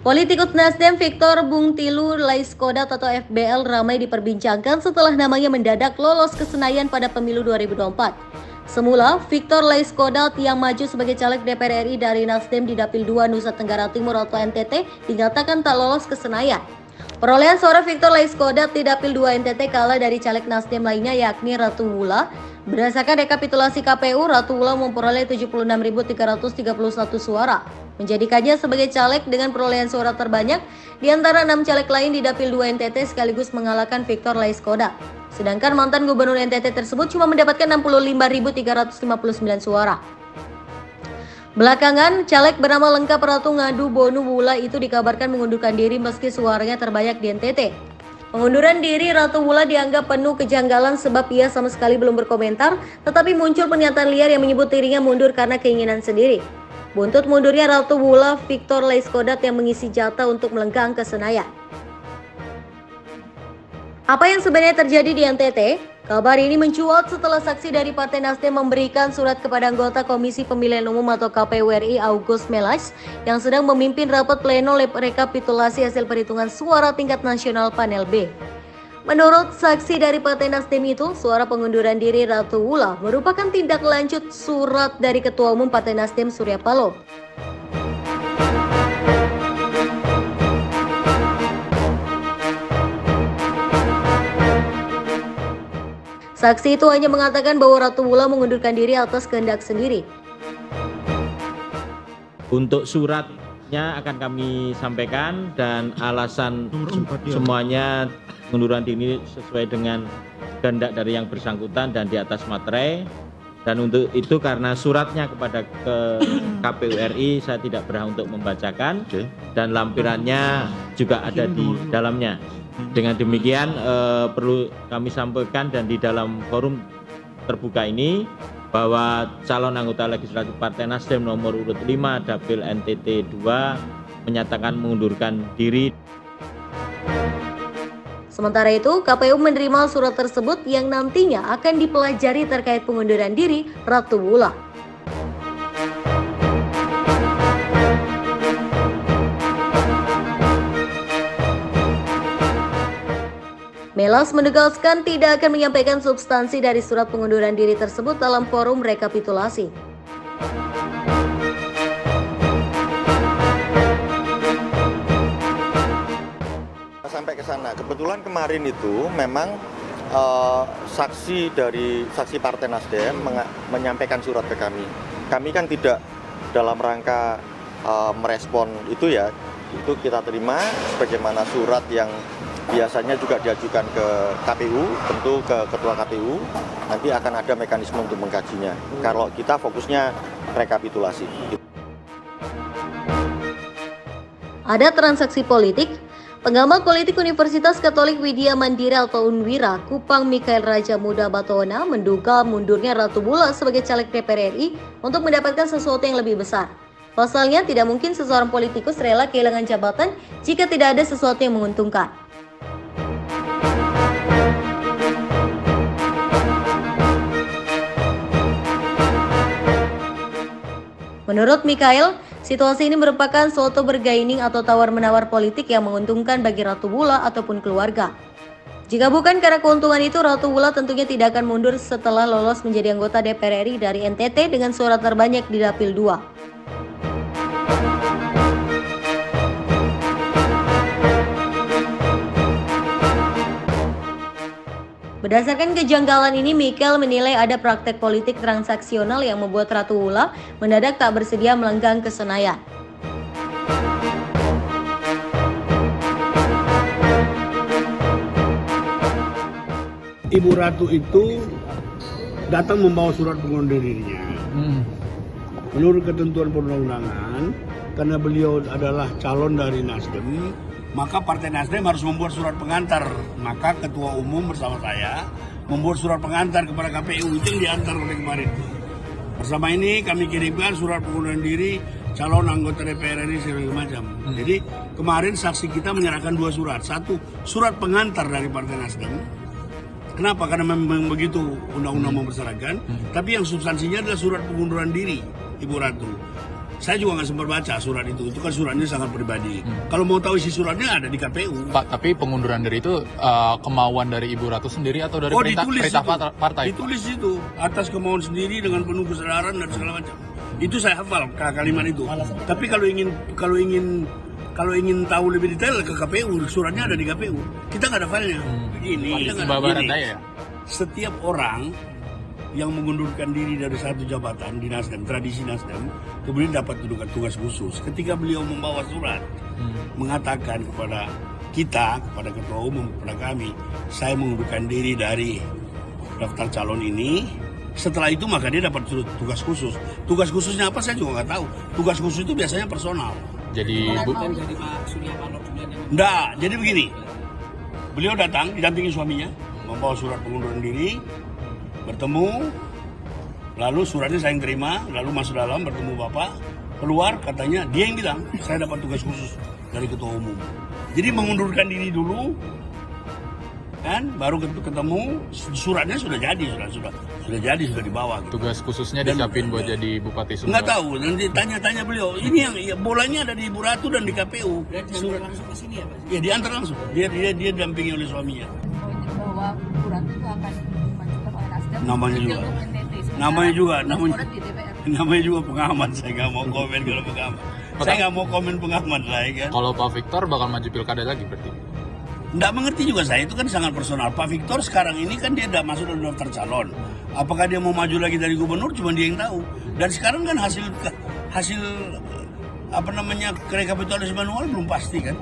Politikus Nasdem Victor Bungtilu Laiskodat atau FBL ramai diperbincangkan setelah namanya mendadak lolos ke Senayan pada pemilu 2024. Semula, Victor Laiskodat yang maju sebagai caleg DPR RI dari Nasdem di Dapil 2 Nusa Tenggara Timur atau NTT dinyatakan tak lolos ke Senayan. Perolehan suara Victor Laiskodat di Dapil 2 NTT kalah dari caleg Nasdem lainnya yakni Ratu Wula. Berdasarkan rekapitulasi KPU, Ratu Wula memperoleh 76.331 suara, menjadikannya sebagai caleg dengan perolehan suara terbanyak di antara 6 caleg lain di Dapil 2 NTT sekaligus mengalahkan Victor Laiskodat. Sedangkan mantan gubernur NTT tersebut cuma mendapatkan 65.359 suara. Belakangan, caleg bernama lengkap Ratu Ngadu Bonu Wula itu dikabarkan mengundurkan diri meski suaranya terbanyak di NTT. Pengunduran diri Ratu Wula dianggap penuh kejanggalan sebab ia sama sekali belum berkomentar, tetapi muncul pernyataan liar yang menyebut dirinya mundur karena keinginan sendiri. Buntut mundurnya Ratu Wula, Victor Laiskodat yang mengisi jatah untuk melenggang ke Senayan. Apa yang sebenarnya terjadi di NTT? Kabar ini mencuat setelah saksi dari Partai Nasdem memberikan surat kepada anggota Komisi Pemilihan Umum atau KPU RI August Melas yang sedang memimpin rapat pleno rekapitulasi hasil perhitungan suara tingkat nasional panel B. Menurut saksi dari Partai Nasdem itu, suara pengunduran diri Ratu Wula merupakan tindak lanjut surat dari Ketua Umum Partai Nasdem Surya Paloh. Saksi itu hanya mengatakan bahwa Ratu Wula mengundurkan diri atas kehendak sendiri. Untuk suratnya akan kami sampaikan dan alasan semuanya pengunduran diri sesuai dengan kehendak dari yang bersangkutan dan di atas materai. Dan untuk itu karena suratnya kepada KPU RI saya tidak berhak untuk membacakan dan lampirannya juga ada di dalamnya. Dengan demikian perlu kami sampaikan dan di dalam forum terbuka ini bahwa calon anggota legislatif Partai Nasdem nomor urut 5 Dapil NTT 2 menyatakan mengundurkan diri. Sementara itu, KPU menerima surat tersebut yang nantinya akan dipelajari terkait pengunduran diri Ratu Wula. Melas menegaskan tidak akan menyampaikan substansi dari surat pengunduran diri tersebut dalam forum rekapitulasi. Sampai ke sana, kebetulan kemarin itu memang saksi Partai Nasdem menyampaikan surat ke kami. Kami kan tidak dalam rangka merespon itu ya, itu kita terima sebagaimana surat yang biasanya juga diajukan ke KPU, tentu ke Ketua KPU, nanti akan ada mekanisme untuk mengkajinya. Kalau kita fokusnya rekapitulasi. Ada transaksi politik. Pengamat politik Universitas Katolik Widya Mandira atau Unwira, Kupang Mikael Raja Muda Batona menduga mundurnya Ratu Wula sebagai caleg DPR RI untuk mendapatkan sesuatu yang lebih besar. Pasalnya, tidak mungkin seseorang politikus rela kehilangan jabatan jika tidak ada sesuatu yang menguntungkan. Menurut Mikael, situasi ini merupakan suatu bergaining atau tawar-menawar politik yang menguntungkan bagi Ratu Wula ataupun keluarga. Jika bukan karena keuntungan itu, Ratu Wula tentunya tidak akan mundur setelah lolos menjadi anggota DPR RI dari NTT dengan suara terbanyak di Dapil 2. Berdasarkan kejanggalan ini, Mikael menilai ada praktek politik transaksional yang membuat Ratu Wula mendadak tak bersedia melenggang ke Senayan. Ibu Ratu itu datang membawa surat pengunduran dirinya. Menurut ketentuan perundang-undangan, karena beliau adalah calon dari Nasdem, maka Partai Nasdem harus membuat surat pengantar. Maka Ketua Umum bersama saya membuat surat pengantar kepada KPU, itu yang diantar oleh kemarin. Bersama ini kami kirimkan surat pengunduran diri calon anggota DPR RI segala macam. Jadi kemarin saksi kita menyerahkan 2 surat. Satu surat pengantar dari Partai Nasdem. Kenapa? Karena memang begitu undang-undang mempersyaratkan. Tapi yang substansinya adalah surat pengunduran diri Ibu Ratu. Saya juga nggak sempat baca surat itu kan suratnya sangat pribadi. Kalau mau tahu isi suratnya ada di KPU. Pak, tapi pengunduran diri itu kemauan dari Ibu Ratu sendiri atau dari perintah partai? Ditulis itu atas kemauan sendiri dengan penuh kesadaran dan segala macam. Itu saya hafal kalimat itu. Tapi kalau ingin tahu lebih detail ke KPU, suratnya ada di KPU. Kita nggak ada filenya. Begini, setiap orang yang mengundurkan diri dari satu jabatan di Nasdem, tradisi Nasdem, kemudian dapat dudukan tugas khusus. Ketika beliau membawa surat mengatakan kepada kita, kepada ketua umum, kepada kami, saya mengundurkan diri dari daftar calon ini. Setelah itu maka dia dapat tugas khusus. Tugas khususnya apa saya juga nggak tahu. Tugas khusus itu biasanya personal. Jadi Enggak, jadi begini. Beliau datang didampingi suaminya, membawa surat pengunduran diri, bertemu, lalu suratnya saya yang terima, lalu masuk dalam bertemu bapak, keluar katanya dia yang bilang saya dapat tugas khusus dari ketua umum. Jadi mengundurkan diri dulu, kan, baru ketemu suratnya sudah jadi, sudah dibawa. Gitu. tugas khususnya disiapin buat jadi Bupati Sumbar. Nggak tahu, nanti tanya-tanya beliau. Ini yang bolanya ada di Ibu Ratu dan di KPU. Surat langsung ke sini ya Pak? Ya diantar langsung. Dia didampingi oleh suaminya. Bahwa Bu Ratu itu akan dimajukan oleh Nasdem. Namanya juga. Namanya juga pengamat. Saya nggak mau komen kalau pengamat. Saya nggak mau komen pengamat lah, ya kan. Kalau Pak Victor bakal maju pilkada lagi berarti? Nggak mengerti juga saya, itu kan sangat personal. Pak Victor sekarang ini kan dia udah masuk dalam daftar calon. Apakah dia mau maju lagi dari gubernur, cuma dia yang tahu. Dan sekarang kan hasil rekapitulasi manual belum pasti kan.